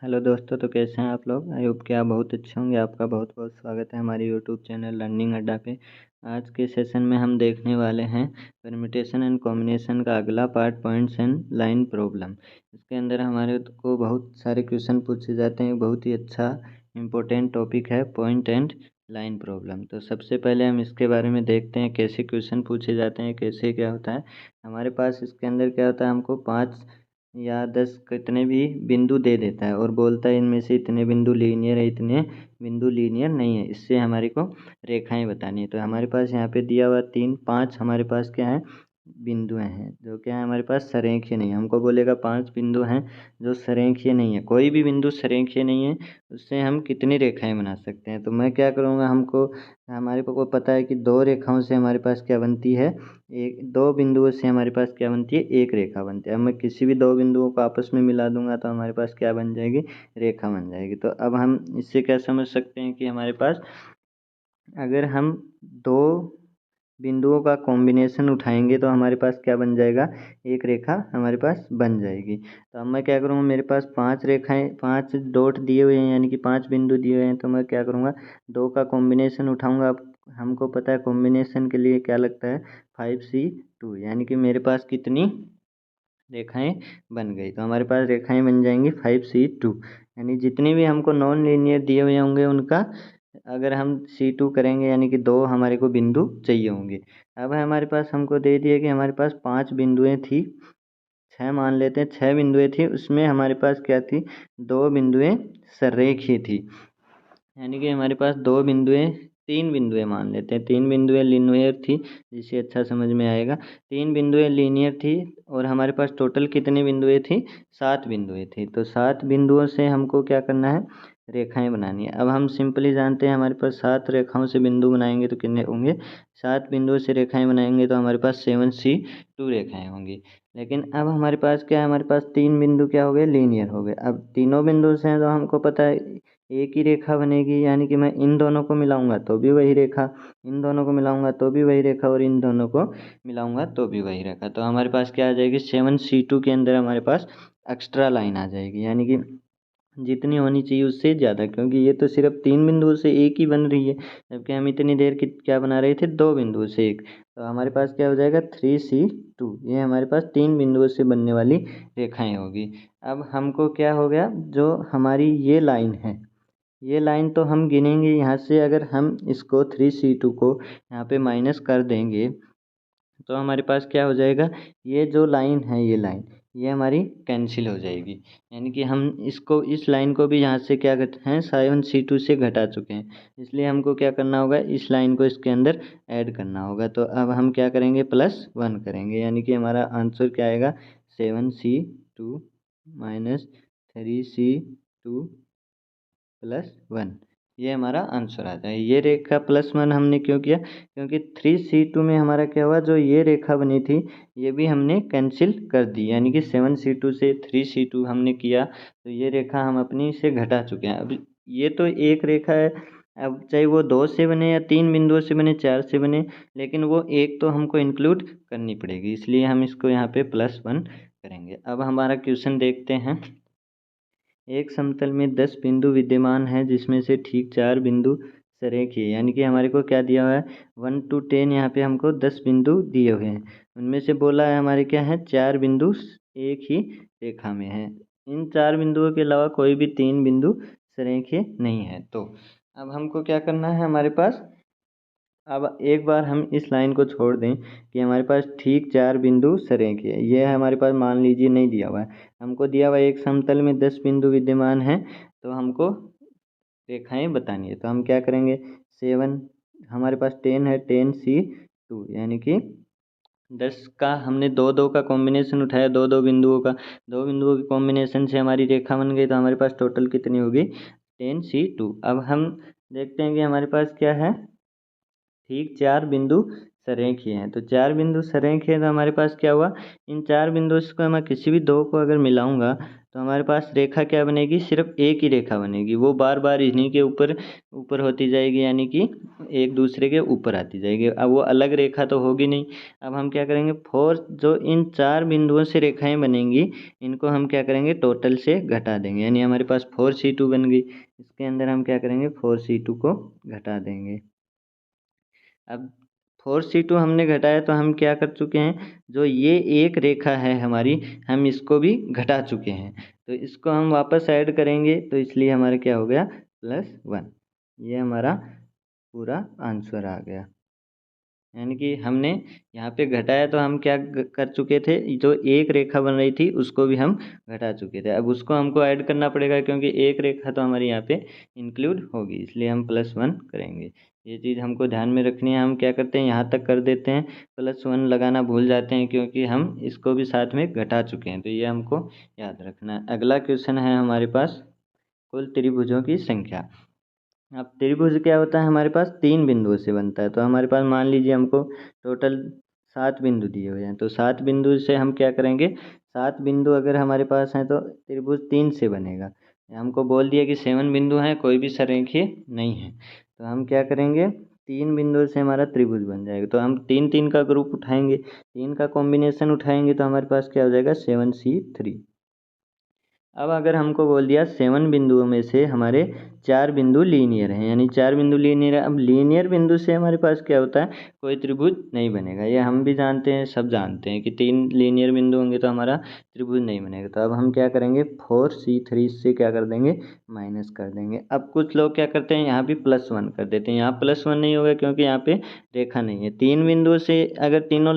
Hello दोस्तों, तो कैसे हैं आप लोग। आई होप कि आप बहुत अच्छे होंगे। आपका बहुत बहुत स्वागत है हमारे यूट्यूब चैनल लर्निंग अड्डा पे। आज के सेशन में हम देखने वाले हैं परम्यूटेशन एंड कॉम्बिनेशन का अगला part, points and line problem. इसके अंदर हमारे को बहुत सारे क्वेश्चन पूछे जाते हैं। बहुत ही अच्छा इम्पोर्टेंट टॉपिक है पॉइंट एंड लाइन प्रॉब्लम। तो सबसे पहले हम इसके बारे में देखते हैं कैसे क्वेश्चन पूछे जाते हैं, कैसे क्या होता है। हमारे पास इसके अंदर क्या होता है, हमको 5 या 10 कितने भी बिंदु दे देता है और बोलता है इनमें से इतने बिंदु लीनियर है, इतने बिंदु लीनियर नहीं है। इससे हमारे को रेखाएं बतानी है। तो हमारे पास यहाँ पे दिया हुआ 3 5 हमारे पास क्या है, बिंदुएं हैं जो क्या है हमारे पास संरेखीय नहीं है। हमको बोलेगा 5 बिंदु हैं जो संरेखीय नहीं है। कोई भी बिंदु संरेखीय नहीं है, उससे हम कितनी रेखाएं बना सकते हैं। तो मैं क्या करूँगा, हमारे को पता है कि 2 रेखाओं से हमारे पास क्या बनती है, 2 बिंदुओं से हमारे पास क्या बनती है, एक रेखा बनती है। अब मैं किसी भी 2 बिंदुओं को आपस में मिला दूंगा तो हमारे पास क्या बन जाएगी, रेखा बन जाएगी। तो अब हम इससे क्या समझ सकते हैं कि हमारे पास अगर हम 2 बिंदुओं का कॉम्बिनेशन उठाएंगे तो हमारे पास क्या बन जाएगा, एक रेखा हमारे पास बन जाएगी। तो अब मैं क्या करूँगा, मेरे पास 5 रेखाएं, 5 डॉट दिए हुए हैं, यानी कि 5 बिंदु दिए हुए हैं। तो मैं क्या करूँगा, 2 का कॉम्बिनेशन उठाऊंगा। अब हमको पता है कॉम्बिनेशन के लिए क्या लगता है, 5C2, यानी कि मेरे पास कितनी रेखाएं बन गई। तो हमारे पास रेखाएं बन जाएंगी 5C2, यानी जितनी भी हमको नॉन लीनियर दिए हुए होंगे उनका अगर हम C2 करेंगे, यानी कि 2 हमारे को बिंदु चाहिए होंगे। अब हमारे पास हमको दे दिया कि हमारे पास 5 बिंदुएं थी, 6 मान लेते हैं, 6 बिंदुएं थी, उसमें हमारे पास क्या थी, 2 बिंदुएं संरेखीय थी। यानी कि हमारे पास 2 बिंदुएं, 3 बिंदुएं मान लेते हैं, 3 बिंदुएं लीनियर थी, जिससे अच्छा समझ में आएगा। 3 बिंदुएं लीनियर थी और हमारे पास टोटल कितनी बिंदुएं थी, 7 बिंदुएं थी। तो 7 बिंदुओं से हमको क्या करना है, रेखाएं बनानी है। अब हम सिंपली जानते हैं हमारे पास 7 रेखाओं से बिंदु बनाएंगे तो कितने होंगे, 7 बिंदुओं से रेखाएं बनाएंगे तो हमारे पास 7C2 रेखाएं होंगी। लेकिन अब हमारे पास क्या है, हमारे पास 3 बिंदु क्या हो गए, लीनियर हो गए। अब तीनों बिंदु से हैं तो हमको पता है एक ही रेखा बनेगी, यानी कि मैं इन दोनों को मिलाऊंगा तो भी वही रेखा, इन दोनों को मिलाऊंगा तो भी वही रेखा, और इन दोनों को मिलाऊंगा तो भी वही रेखा। तो हमारे पास क्या आ जाएगी, 7C2 के अंदर हमारे पास एक्स्ट्रा लाइन आ जाएगी, यानी कि जितनी होनी चाहिए उससे ज़्यादा, क्योंकि ये तो सिर्फ 3 बिंदुओं से एक ही बन रही है, जबकि हम इतनी देर की क्या बना रहे थे, 2 बिंदुओं से एक। तो हमारे पास क्या हो जाएगा, 3C2। ये हमारे पास 3 बिंदुओं से बनने वाली रेखाएं होगी। अब हमको क्या हो गया, जो हमारी ये लाइन है, ये लाइन तो हम गिनेंगे यहाँ से। अगर हम इसको 3C2 को यहाँ पे माइनस कर देंगे तो हमारे पास क्या हो जाएगा, ये जो लाइन है, ये लाइन ये हमारी कैंसिल हो जाएगी। यानी कि हम इसको, इस लाइन को भी यहाँ से क्या करते हैं, 7C2 से घटा चुके हैं। इसलिए हमको क्या करना होगा, इस लाइन को इसके अंदर ऐड करना होगा। तो अब हम क्या करेंगे, +1 करेंगे, यानी कि हमारा आंसर क्या आएगा, 7C2 माइनस 3C2 +1। ये हमारा आंसर आता है। ये रेखा +1 हमने क्यों किया, क्योंकि 3C2 में हमारा क्या हुआ, जो ये रेखा बनी थी ये भी हमने कैंसिल कर दी, यानी कि 7C2 से 3C2 हमने किया तो ये रेखा हम अपनी से घटा चुके हैं। अब ये तो एक रेखा है, अब चाहे वो 2 से बने या 3 बिंदुओं से बने, 4 से बने, लेकिन वो एक तो हमको इंक्लूड करनी पड़ेगी, इसलिए हम इसको यहाँ पे +1 करेंगे। अब हमारा क्वेश्चन देखते हैं। एक समतल में 10 बिंदु विद्यमान हैं, जिसमें से ठीक 4 बिंदु संरेखीय, यानी कि हमारे को क्या दिया हुआ है, 1 to 10, यहाँ पे हमको 10 बिंदु दिए हुए हैं। उनमें से बोला है हमारे क्या है, 4 बिंदु एक ही रेखा में है। इन 4 बिंदुओं के अलावा कोई भी 3 बिंदु संरेखीय नहीं है। तो अब हमको क्या करना है, हमारे पास अब एक बार हम इस लाइन को छोड़ दें कि हमारे पास ठीक 4 बिंदु संरेखीय है। ये हमारे पास मान लीजिए नहीं दिया हुआ है, हमको दिया हुआ है एक समतल में 10 बिंदु विद्यमान हैं, तो हमको रेखाएं बतानी है। तो हम क्या करेंगे, 7, हमारे पास 10 है, 10C2, यानी कि 10 का हमने 2 2 का कॉम्बिनेशन उठाया, 2 2 बिंदुओं का, 2 बिंदुओं के कॉम्बिनेशन से हमारी रेखा बन गई। तो हमारे पास टोटल कितनी होगी, 10C2। अब हम देखते हैं कि हमारे पास क्या है, ठीक 4 बिंदु संरेखीय हैं। तो 4 बिंदु संरेखीय है तो हमारे पास क्या हुआ, इन 4 बिंदुओं को मैं किसी भी 2 को अगर मिलाऊंगा तो हमारे पास रेखा क्या बनेगी, सिर्फ एक ही रेखा बनेगी, वो बार बार इन्हीं के ऊपर ऊपर होती जाएगी, यानी कि एक दूसरे के ऊपर आती जाएगी। अब वो अलग रेखा तो होगी नहीं। अब हम क्या करेंगे, फोर जो इन 4 बिंदुओं से रेखाएं बनेंगी, इनको हम क्या करेंगे, टोटल से घटा देंगे, यानी हमारे पास 4C2 बन गई। इसके अंदर हम क्या करेंगे, 4C2 को घटा देंगे। अब 4C2 हमने घटाया तो हम क्या कर चुके हैं, जो ये एक रेखा है हमारी, हम इसको भी घटा चुके हैं। तो इसको हम वापस ऐड करेंगे, तो इसलिए हमारा क्या हो गया, +1। ये हमारा पूरा आंसर आ गया। यानी कि हमने यहाँ पे घटाया तो हम क्या कर चुके थे, जो एक रेखा बन रही थी उसको भी हम घटा चुके थे। अब उसको हमको ऐड करना पड़ेगा, क्योंकि एक रेखा तो हमारी यहाँ पे इंक्लूड होगी, इसलिए हम +1 करेंगे। ये चीज़ हमको ध्यान में रखनी है। हम क्या करते हैं, यहाँ तक कर देते हैं, +1 लगाना भूल जाते हैं, क्योंकि हम इसको भी साथ में घटा चुके हैं। तो ये हमको याद रखना है। अगला क्वेश्चन है हमारे पास, कुल त्रिभुजों की संख्या। अब त्रिभुज क्या होता है, हमारे पास 3 बिंदुओं से बनता है। तो हमारे पास मान लीजिए हमको टोटल 7 बिंदु दिए हुए हैं, तो 7 बिंदु से हम क्या करेंगे, 7 बिंदु अगर हमारे पास हैं तो त्रिभुज 3 से बनेगा। हमको बोल दिया कि 7 बिंदु हैं, कोई भी सरेखीय नहीं है, तो हम क्या करेंगे, 3 बिंदु से हमारा त्रिभुज बन जाएगा। तो हम 3 का ग्रुप उठाएंगे, 3 का कॉम्बिनेशन उठाएंगे, तो हमारे पास क्या हो जाएगा, 7C3। अब अगर हमको बोल दिया 7 बिंदुओं में से हमारे 4 बिंदु लीनियर हैं, यानी 4 बिंदु लीनियर है। अब लीनियर बिंदु से हमारे पास क्या होता है, कोई त्रिभुज नहीं बनेगा। ये हम भी जानते हैं, सब जानते हैं कि 3 लीनियर बिंदु होंगे तो हमारा त्रिभुज नहीं बनेगा। तो अब हम क्या करेंगे, 4C3 से क्या कर देंगे, माइनस कर देंगे। अब कुछ लोग क्या करते हैं, यहाँ भी +1 कर देते हैं। यहाँ +1 नहीं होगा, क्योंकि यहाँ पे रेखा नहीं है। 3 बिंदुओं से अगर तीनों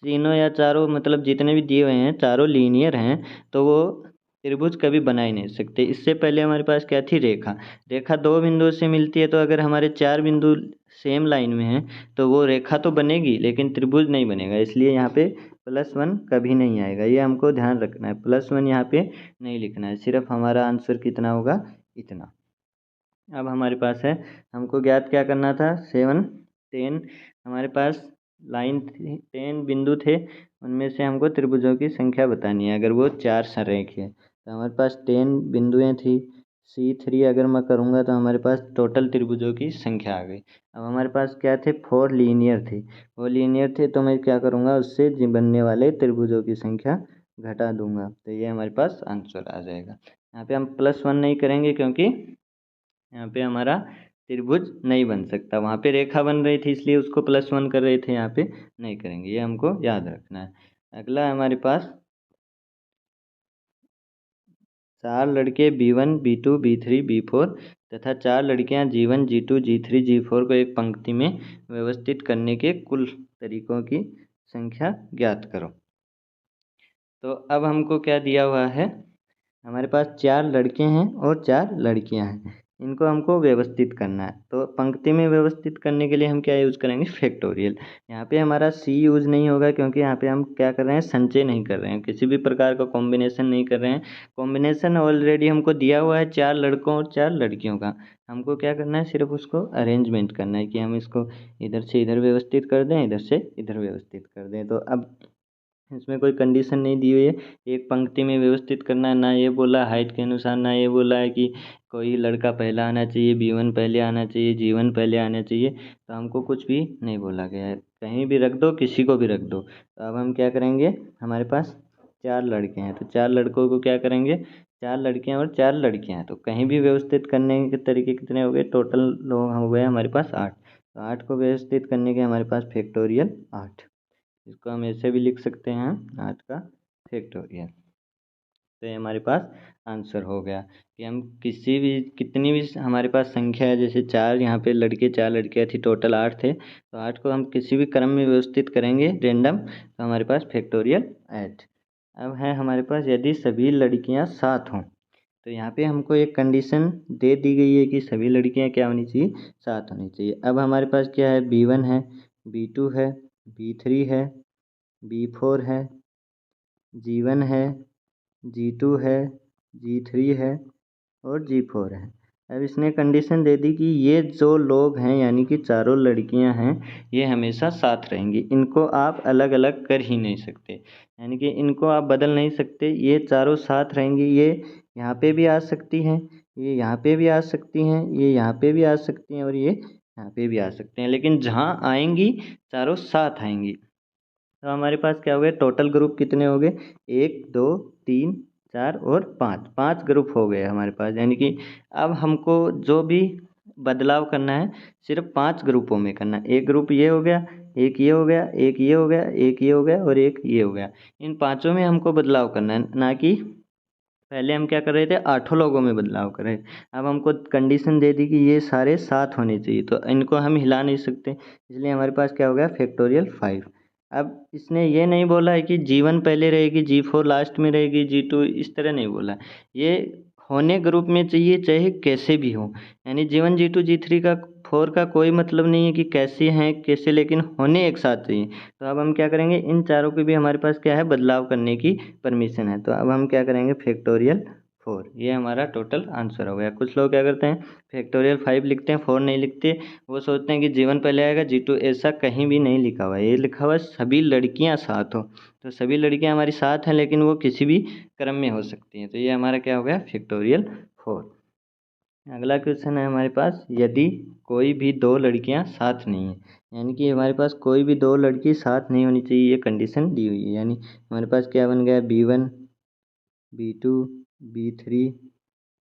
तीनों या चारों, मतलब जितने भी दिए हुए हैं, चारों लीनियर हैं, तो वो त्रिभुज कभी बना ही नहीं सकते। इससे पहले हमारे पास क्या थी, रेखा। रेखा 2 बिंदुओं से मिलती है, तो अगर हमारे 4 बिंदु सेम लाइन में हैं, तो वो रेखा तो बनेगी, लेकिन त्रिभुज नहीं बनेगा। इसलिए यहाँ पे +1 कभी नहीं आएगा, ये हमको ध्यान रखना है। +1 यहाँ पे नहीं लिखना है, सिर्फ हमारा आंसर कितना होगा, इतना। अब हमारे पास है, हमको ज्ञात क्या करना था, 7 10 हमारे पास लाइन थी, 10 बिंदु थे, उनमें से हमको त्रिभुजों की संख्या बतानी है, अगर वो 4 संरेखीय है। तो हमारे पास 10 बिंदुएं थी, C3 अगर मैं करूँगा तो हमारे पास टोटल त्रिभुजों की संख्या आ गई। अब हमारे पास क्या थे, 4 लीनियर थे, वो लीनियर थे, तो मैं क्या करूँगा, उससे बनने वाले त्रिभुजों की संख्या घटा दूंगा, तो ये हमारे पास आंसर आ जाएगा। यहाँ पे हम +1 नहीं करेंगे, क्योंकि यहाँ पे हमारा त्रिभुज नहीं बन सकता। वहाँ पे रेखा बन रही थी, इसलिए उसको +1 कर रहे थे, यहाँ पे नहीं करेंगे, ये हमको याद रखना है। अगला है हमारे पास, 4 लड़के B1 B2 B3 B4 तथा 4 लड़कियाँ G1 G2 G3 G4 को एक पंक्ति में व्यवस्थित करने के कुल तरीकों की संख्या ज्ञात करो। तो अब हमको क्या दिया हुआ है, हमारे पास 4 लड़के हैं और 4 लड़कियां हैं, इनको हमको व्यवस्थित करना है। तो पंक्ति में व्यवस्थित करने के लिए हम क्या यूज़ करेंगे, फैक्टोरियल। यहाँ पे हमारा C यूज़ नहीं होगा, क्योंकि यहाँ पे हम क्या कर रहे हैं, संचय नहीं कर रहे हैं, किसी भी प्रकार का कॉम्बिनेशन नहीं कर रहे हैं। कॉम्बिनेशन ऑलरेडी हमको दिया हुआ है 4 लड़कों और 4 लड़कियों का। हमको क्या करना है, सिर्फ उसको अरेंजमेंट करना है, कि हम इसको इधर से इधर व्यवस्थित कर दें, इधर से इधर व्यवस्थित कर दें। तो अब इसमें कोई कंडीशन नहीं दी हुई है, एक पंक्ति में व्यवस्थित करना है। ना ये बोला हाइट के अनुसार, ना ये बोला है कि कोई लड़का पहला आना चाहिए, B1 पहले आना चाहिए, G1 पहले आना चाहिए। तो हमको कुछ भी नहीं बोला गया है, कहीं भी रख दो, किसी को भी रख दो। तो अब हम क्या करेंगे, हमारे पास 4 लड़के हैं, तो 4 लड़कों को क्या करेंगे, 4 लड़कियां और 4 लड़कियां हैं, तो कहीं भी व्यवस्थित करने के तरीके कितने हो गए, टोटल लोग हो गए हमारे पास 8। तो 8 को व्यवस्थित करने के हमारे पास फैक्टोरियल 8, इसको हम ऐसे भी लिख सकते हैं, 8 का फैक्टोरियल। तो ये हमारे पास आंसर हो गया कि हम किसी भी, कितनी भी हमारे पास संख्या है, जैसे 4 यहाँ पे लड़के 4 लड़कियाँ थी, टोटल 8 थे, तो 8 को हम किसी भी क्रम में व्यवस्थित करेंगे रेंडम, तो हमारे पास फैक्टोरियल 8। अब है हमारे पास, यदि सभी लड़कियाँ 7 हों, तो यहाँ पे हमको एक कंडीशन दे दी गई है कि सभी लड़कियाँ क्या होनी चाहिए, 7 होनी चाहिए। अब हमारे पास क्या है, B1 है, B2 है, B3 है, B4 है, G1 है, G2 है, G3 है और G4 है। अब इसने कंडीशन दे दी कि ये जो लोग हैं यानी कि चारों लड़कियां हैं ये हमेशा साथ रहेंगी, इनको आप अलग अलग कर ही नहीं सकते, यानी कि इनको आप बदल नहीं सकते, ये चारों साथ रहेंगी। ये यहाँ पे भी आ सकती हैं, ये यहाँ पे भी आ सकती हैं, ये यहाँ पे भी आ सकती हैं और ये यहाँ पे भी आ सकते हैं, लेकिन जहाँ आएंगी चारों साथ आएंगी। तो हमारे पास क्या हो गए, टोटल ग्रुप कितने हो गए, 1 2 3 4 और 5 ग्रुप हो गए हमारे पास। यानी कि अब हमको जो भी बदलाव करना है सिर्फ 5 ग्रुपों में करना है। एक ग्रुप ये हो गया, एक ये हो गया, एक ये हो गया, एक ये हो गया और एक ये हो गया। इन पांचों में हमको बदलाव करना है, ना कि पहले हम क्या कर रहे थे 8 लोगों में बदलाव कर रहे थे। अब हमको कंडीशन दे दी कि ये सारे साथ होने चाहिए, तो इनको हम हिला नहीं सकते, इसलिए हमारे पास क्या हो गया फैक्टोरियल 5। अब इसने ये नहीं बोला है कि G1 पहले रहेगी, G4 लास्ट में रहेगी, G2 इस तरह नहीं बोला। ये होने ग्रुप में चाहिए चाहे कैसे भी हो, यानी G1 G2 G3 का 4 का कोई मतलब नहीं है कि कैसे हैं कैसे, लेकिन होने एक साथ चाहिए। तो अब हम क्या करेंगे, इन चारों की भी हमारे पास क्या है बदलाव करने की परमिशन है। तो अब हम क्या करेंगे फैक्टोरियल 4, ये हमारा टोटल आंसर हो गया। कुछ लोग क्या करते हैं फैक्टोरियल 5 लिखते हैं, 4 नहीं लिखते, वो सोचते हैं कि G1 पहले आएगा G2, ऐसा कहीं भी नहीं लिखा हुआ है। ये लिखा हुआ है सभी लड़कियां साथ हो, तो सभी लड़कियां हमारी साथ हैं लेकिन वो किसी भी क्रम में हो सकती हैं। तो ये हमारा क्या हो गया फैक्टोरियल 4। अगला क्वेश्चन है हमारे पास, यदि कोई भी दो लड़कियां साथ नहीं है, यानी कि हमारे पास कोई भी दो लड़की साथ नहीं होनी चाहिए, ये कंडीशन दी हुई है। यानी हमारे पास क्या बन गया B1 B2 B3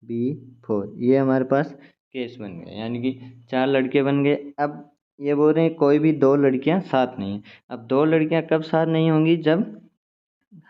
B4, ये हमारे पास केस बन गए, यानी कि 4 लड़के बन गए। अब ये बोल रहे हैं कोई भी दो लड़कियां साथ नहीं है। अब दो लड़कियां कब साथ नहीं होंगी, जब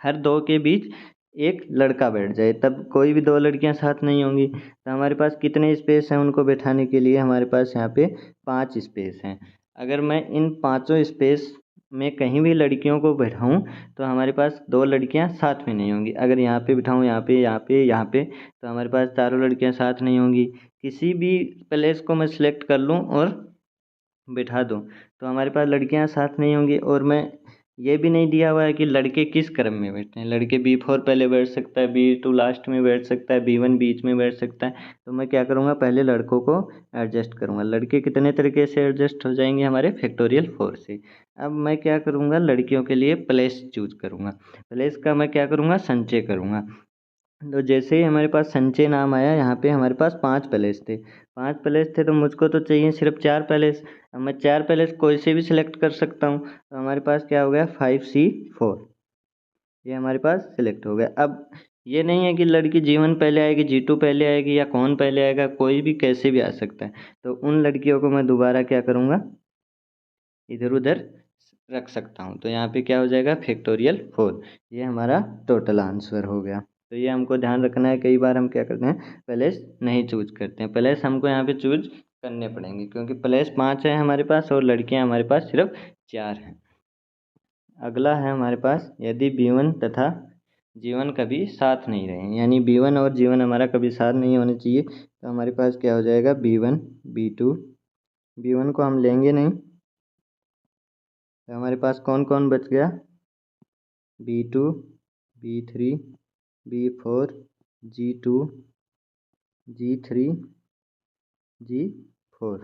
हर दो के बीच एक लड़का बैठ जाए, तब कोई भी दो लड़कियां साथ नहीं होंगी। तो हमारे पास कितने स्पेस हैं उनको बैठाने के लिए, हमारे पास यहाँ पे 5 स्पेस हैं। अगर मैं इन पांचों स्पेस में कहीं भी लड़कियों को बैठाऊं तो हमारे पास दो लड़कियां साथ में नहीं होंगी। अगर यहाँ पे बिठाऊं, यहाँ पे यहाँ पे यहाँ पे, तो हमारे पास चारों लड़कियां साथ नहीं होंगी। किसी भी प्लेस को मैं सिलेक्ट कर लूँ और बिठा दूँ तो हमारे पास लड़कियां साथ नहीं होंगी। और मैं ये भी नहीं दिया हुआ है कि लड़के किस क्रम में बैठते हैं, लड़के B4 पहले बैठ सकता है, B2 लास्ट में बैठ सकता है, B1 बीच में बैठ सकता है। तो मैं क्या करूँगा पहले लड़कों को एडजस्ट करूँगा। लड़के कितने तरीके से एडजस्ट हो जाएंगे हमारे फैक्टोरियल 4 से। अब मैं क्या करूँगा लड़कियों के लिए प्लेस चूज करूँगा, प्लेस का मैं क्या करूँगा संचय करूँगा। तो जैसे ही हमारे पास संचय नाम आया, यहाँ पे हमारे पास 5 पैलेस थे, 5 पैलेस थे, तो मुझको तो चाहिए सिर्फ 4 पैलेस। अब मैं 4 पैलेस कोई से भी सिलेक्ट कर सकता हूँ। तो हमारे पास क्या हो गया 5C4, ये हमारे पास सिलेक्ट हो गया। अब ये नहीं है कि लड़की G1 पहले आएगी G2 पहले आएगी या कौन पहले आएगा, कोई भी कैसे भी आ सकता है। तो उन लड़कियों को मैं दोबारा क्या करूँगा इधर उधर रख सकता हूँ। तो यहाँ पे क्या हो जाएगा फैक्टोरियल 4, ये हमारा टोटल आंसर हो गया। तो ये हमको ध्यान रखना है, कई बार हम क्या करते हैं प्लेस नहीं चूज करते हैं, प्लेस हमको यहाँ पे चूज करने पड़ेंगे क्योंकि प्लेस 5 है हमारे पास और लड़कियाँ हमारे पास सिर्फ 4 हैं। अगला है हमारे पास, यदि B1 तथा G1 कभी साथ नहीं रहे, यानी B1 और G1 हमारा कभी साथ नहीं होने चाहिए, तो हमारे पास क्या हो जाएगा B1 B2, B1 को हम लेंगे नहीं, तो हमारे पास कौन कौन बच गया B2 B3 B4 G2 G3 G4,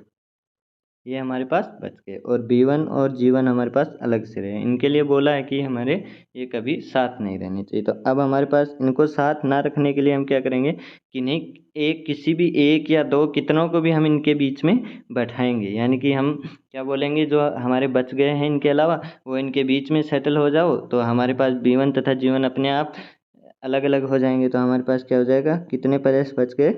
ये हमारे पास बच गए। और B1 और G1 हमारे पास अलग से रहे, इनके लिए बोला है कि हमारे ये कभी साथ नहीं रहने चाहिए। तो अब हमारे पास इनको साथ ना रखने के लिए हम क्या करेंगे कि नहीं एक किसी भी एक या दो कितनों को भी हम इनके बीच में बैठाएंगे, यानी कि हम क्या बोलेंगे जो हमारे बच गए हैं इनके अलावा वो इनके बीच में सेटल हो जाओ, तो हमारे पास B1 तथा G1 अपने आप अलग अलग हो जाएंगे। तो हमारे पास क्या हो जाएगा, कितने पैलेस बच गए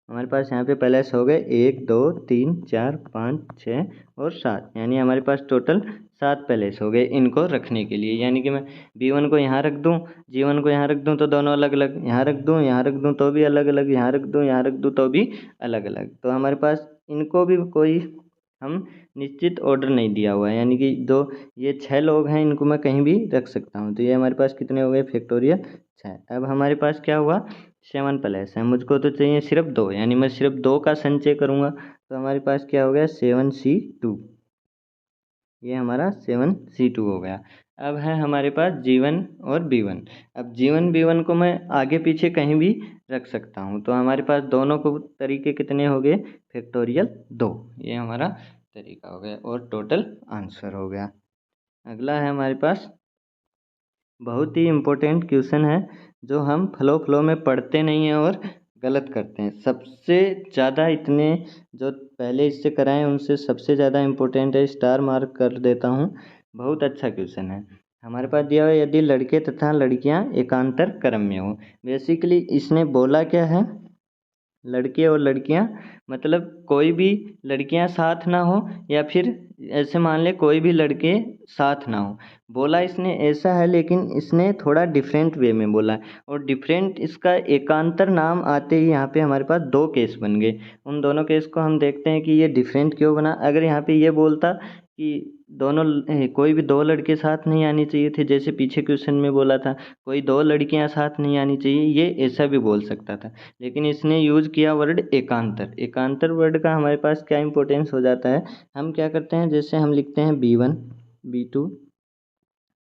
हमारे पास यहाँ पे पैलेस हो गए 1 2 3 4 5 6 और 7, यानी हमारे पास टोटल 7 पैलेस हो गए इनको रखने के लिए। यानी कि मैं B1 को यहाँ रख दूँ, G1 को यहाँ रख दूँ तो दोनों अलग अलग, यहाँ रख दूँ यहाँ रख दूँ तो भी अलग अलग, यहाँ रख दूँ यहाँ रख दूँ तो भी अलग अलग। तो हमारे पास इनको भी कोई हम निश्चित ऑर्डर नहीं दिया हुआ है, यानी कि दो ये 6 लोग हैं इनको मैं कहीं भी रख सकता हूँ। तो ये हमारे पास कितने हो गए फैक्टोरियल 6। अब हमारे पास क्या हुआ 7 पैलेस है, मुझको तो चाहिए सिर्फ 2, यानी मैं सिर्फ 2 का संचय करूँगा। तो हमारे पास क्या हो गया 7C2, ये हमारा 7C2 हो गया। अब है हमारे पास G1 और B1। अब G1 B1 को मैं आगे पीछे कहीं भी रख सकता हूँ, तो हमारे पास दोनों को तरीके कितने हो गए, फैक्टोरियल 2। ये हमारा तरीका हो गया और टोटल आंसर हो गया। अगला है हमारे पास बहुत ही इम्पोर्टेंट क्वेश्चन है, जो हम फ्लो में पढ़ते नहीं हैं और गलत करते हैं। सबसे ज़्यादा इतने जो पहले इससे कराएं उनसे सबसे ज़्यादा इम्पोर्टेंट है, स्टार मार्क कर देता हूँ। बहुत अच्छा क्वेश्चन है। हमारे पास दिया हुआ है, यदि लड़के तथा लड़कियां एकांतर क्रम में हो। बेसिकली इसने बोला क्या है, लड़के और लड़कियां मतलब कोई भी लड़कियां साथ ना हो, या फिर ऐसे मान ले कोई भी लड़के साथ ना हो। बोला इसने ऐसा है, लेकिन इसने थोड़ा डिफरेंट वे में बोला है, और डिफरेंट इसका एकांतर नाम आते ही यहाँ पे हमारे पास दो केस बन गए। उन दोनों केस को हम देखते हैं कि ये डिफरेंट क्यों बना। अगर यहाँ पे ये बोलता कि दोनों कोई भी दो लड़के साथ नहीं आनी चाहिए थे, जैसे पीछे क्वेश्चन में बोला था कोई दो लड़कियां साथ नहीं आनी चाहिए, ये ऐसा भी बोल सकता था। लेकिन इसने यूज़ किया वर्ड एकांतर। एकांतर वर्ड का हमारे पास क्या इंपॉर्टेंस हो जाता है, हम क्या करते हैं, जैसे हम लिखते हैं B1 B2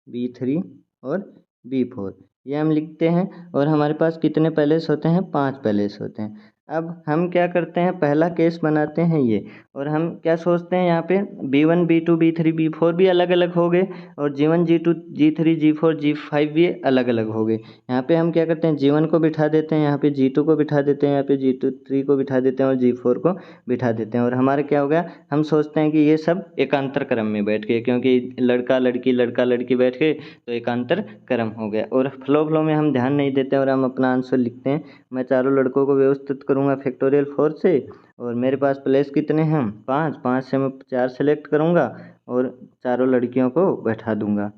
B3 और B4, ये हम लिखते हैं, और हमारे पास कितने पैलेस होते हैं, 5 पैलेस होते हैं। अब हम क्या करते हैं, पहला केस बनाते हैं ये, और हम क्या सोचते हैं यहाँ पे B1 B2 B3 B4 भी अलग अलग हो गए, और G1 G2 G3 G4 G5 भी अलग अलग हो गए। यहाँ पे हम क्या करते हैं, G1 को बिठा देते हैं, यहाँ पे G2 को बिठा देते हैं, यहाँ पे G3 को बिठा देते हैं, और G4 को बिठा देते हैं। और हमारा क्या हो गया, हम सोचते हैं कि ये सब एकांतर क्रम में बैठ गए, क्योंकि लड़का लड़की बैठ गए तो एकांतर क्रम हो गया। और फ्लो में हम ध्यान नहीं देते और हम अपना आंसर लिखते हैं। मैं चारों लड़कों को व्यवस्थित करूँगा फैक्टोरियल 4 से, और मेरे पास प्लेस कितने हैं, 5, 5 से मैं 4 सेलेक्ट करूँगा और चारों लड़कियों को बैठा दूँगा।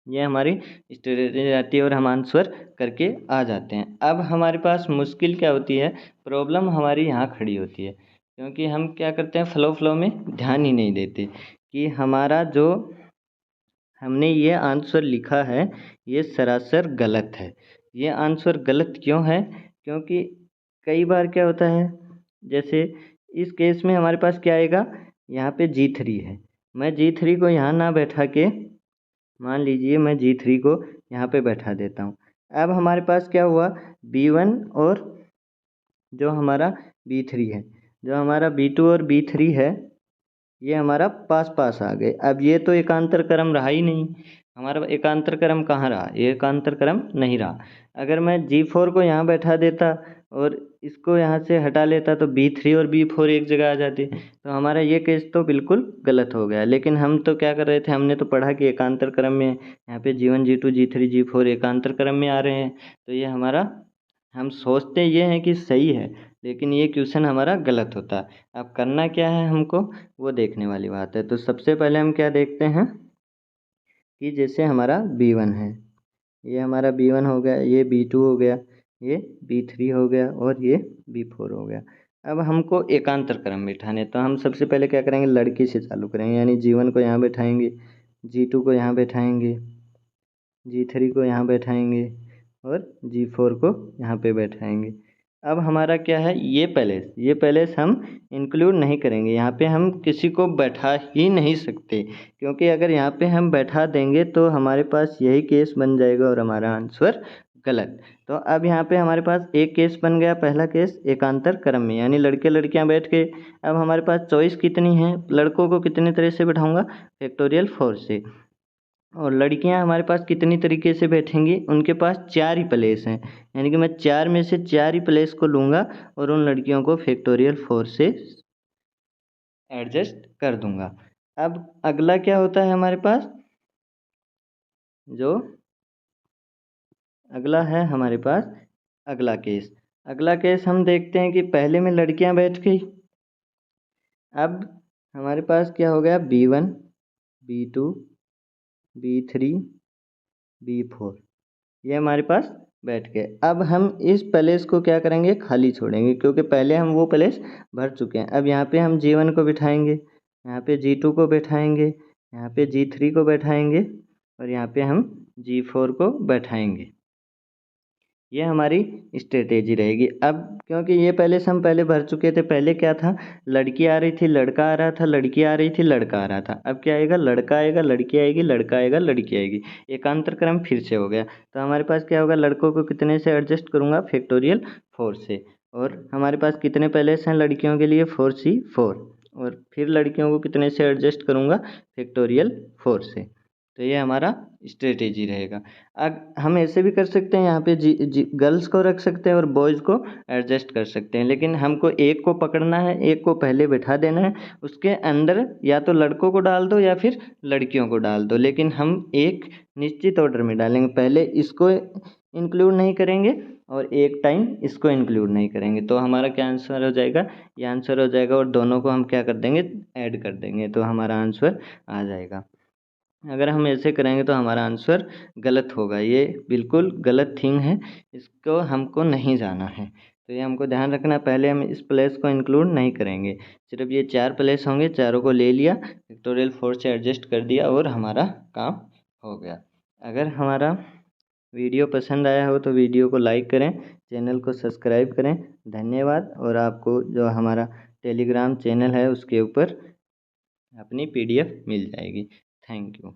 ये हमारी स्ट्रेटेजी रहती है और हम आंसर करके आ जाते हैं। अब हमारे पास मुश्किल क्या होती है, प्रॉब्लम हमारी यहाँ खड़ी होती है, क्योंकि हम क्या करते हैं, फ्लो में ध्यान ही नहीं देते कि हमारा जो हमने ये आंसर लिखा है ये सरासर गलत है। ये आंसर गलत क्यों है, क्योंकि कई बार क्या होता है, जैसे इस केस में हमारे पास क्या आएगा, यहाँ पे G3 है, मैं G3 को यहाँ ना बैठा के, मान लीजिए मैं G3 को यहाँ पे बैठा देता हूँ। अब हमारे पास क्या हुआ, B1 और जो हमारा B3 है, जो हमारा B2 और B3 है, ये हमारा पास पास आ गए। अब ये तो एकांतर क्रम रहा ही नहीं, हमारा एकांतर क्रम कहाँ रहा, ये एकांतर क्रम नहीं रहा। अगर मैं G4 को यहाँ बैठा देता और इसको यहाँ से हटा लेता तो B3 और B4 एक जगह आ जाते, तो हमारा ये केस तो बिल्कुल गलत हो गया। लेकिन हम तो क्या कर रहे थे, हमने तो पढ़ा कि एकांतर क्रम में यहाँ पे G1 G2 G3 G4 एकांतर क्रम में आ रहे हैं, तो ये हमारा, हम सोचते ये हैं कि सही है, लेकिन ये क्वेश्चन हमारा गलत होता है। अब करना क्या है हमको, वो देखने वाली बात है। तो सबसे पहले हम क्या देखते हैं कि जैसे हमारा B1 है, ये हमारा B1 हो गया, ये B2 हो गया, ये B3 हो गया, और ये B4 हो गया। अब हमको एकांतर क्रम बिठाने, तो हम सबसे पहले क्या करेंगे, लड़की से चालू करेंगे, यानी G1 को यहाँ बैठाएंगे, G2 को यहाँ बैठाएंगे, G3 को यहाँ बैठाएंगे, और G4 को यहाँ पे बैठाएंगे। अब हमारा क्या है, ये पैलेस हम इंक्लूड नहीं करेंगे, यहाँ पे हम किसी को बैठा ही नहीं सकते, क्योंकि अगर यहाँ पे हम बैठा देंगे तो हमारे पास यही केस बन जाएगा और हमारा आंसर गलत। तो अब यहाँ पे हमारे पास एक केस बन गया, पहला केस एकांतर क्रम में, यानी लड़के लड़कियाँ बैठ के। अब हमारे पास चॉइस कितनी है, लड़कों को कितने तरह से बैठाऊँगा, फैक्टोरियल 4 से, और लड़कियां हमारे पास कितनी तरीके से बैठेंगी, उनके पास 4 ही प्लेस हैं, यानी कि मैं 4 में से 4 ही प्लेस को लूँगा और उन लड़कियों को फैक्टोरियल 4 से एडजस्ट कर दूंगा। अब अगला क्या होता है हमारे पास, जो अगला है हमारे पास अगला केस हम देखते हैं कि पहले में लड़कियां बैठ गई। अब हमारे पास क्या हो गया, B1 B2 B3 B4, ये हमारे पास बैठ गए। अब हम इस प्लेस को क्या करेंगे, खाली छोड़ेंगे, क्योंकि पहले हम वो प्लेस भर चुके हैं। अब यहाँ पे हम G1 को बिठाएंगे, यहाँ पे G2 को बैठाएंगे, यहाँ पे G3 को बैठाएंगे, और यहाँ पे हम G4 को बैठाएंगे। ये हमारी स्ट्रेटेजी रहेगी। अब क्योंकि ये पहले से हम पहले भर चुके थे, पहले क्या था, लड़की आ रही थी, लड़का आ रहा था, लड़की आ रही थी, लड़का आ रहा था। अब क्या आएगा, लड़का आएगा, लड़की आएगी, लड़का आएगा, लड़की आएगी। एकांतर क्रम फिर से हो गया। तो हमारे पास क्या होगा, लड़कों को कितने से एडजस्ट करूँगा, फैक्टोरियल 4 से। और हमारे पास कितने पैलेस हैं लड़कियों के लिए, 4C4। और फिर लड़कियों को कितने से एडजस्ट करूँगा, फैक्टोरियल 4 से। तो ये हमारा स्ट्रेटेजी रहेगा। अब हम ऐसे भी कर सकते हैं, यहाँ पे गर्ल्स को रख सकते हैं और बॉयज़ को एडजस्ट कर सकते हैं, लेकिन हमको एक को पकड़ना है, एक को पहले बैठा देना है, उसके अंदर या तो लड़कों को डाल दो या फिर लड़कियों को डाल दो, लेकिन हम एक निश्चित ऑर्डर में डालेंगे। पहले इसको इंक्लूड नहीं करेंगे और एक टाइम इसको इंक्लूड नहीं करेंगे। तो हमारा क्या आंसर हो जाएगा, ये आंसर हो जाएगा, और दोनों को हम क्या कर देंगे, ऐड कर देंगे, तो हमारा आंसर आ जाएगा। अगर हम ऐसे करेंगे तो हमारा आंसर गलत होगा। ये बिल्कुल गलत थिंग है, इसको हमको नहीं जाना है। तो ये हमको ध्यान रखना है, पहले हम इस प्लेस को इंक्लूड नहीं करेंगे। सिर्फ ये 4 प्लेस होंगे, चारों को ले लिया, फैक्टोरियल 4 से एडजस्ट कर दिया और हमारा काम हो गया। अगर हमारा वीडियो पसंद आया हो तो वीडियो को लाइक करें, चैनल को सब्सक्राइब करें। धन्यवाद। और आपको जो हमारा टेलीग्राम चैनल है उसके ऊपर अपनी PDF मिल जाएगी। Thank you.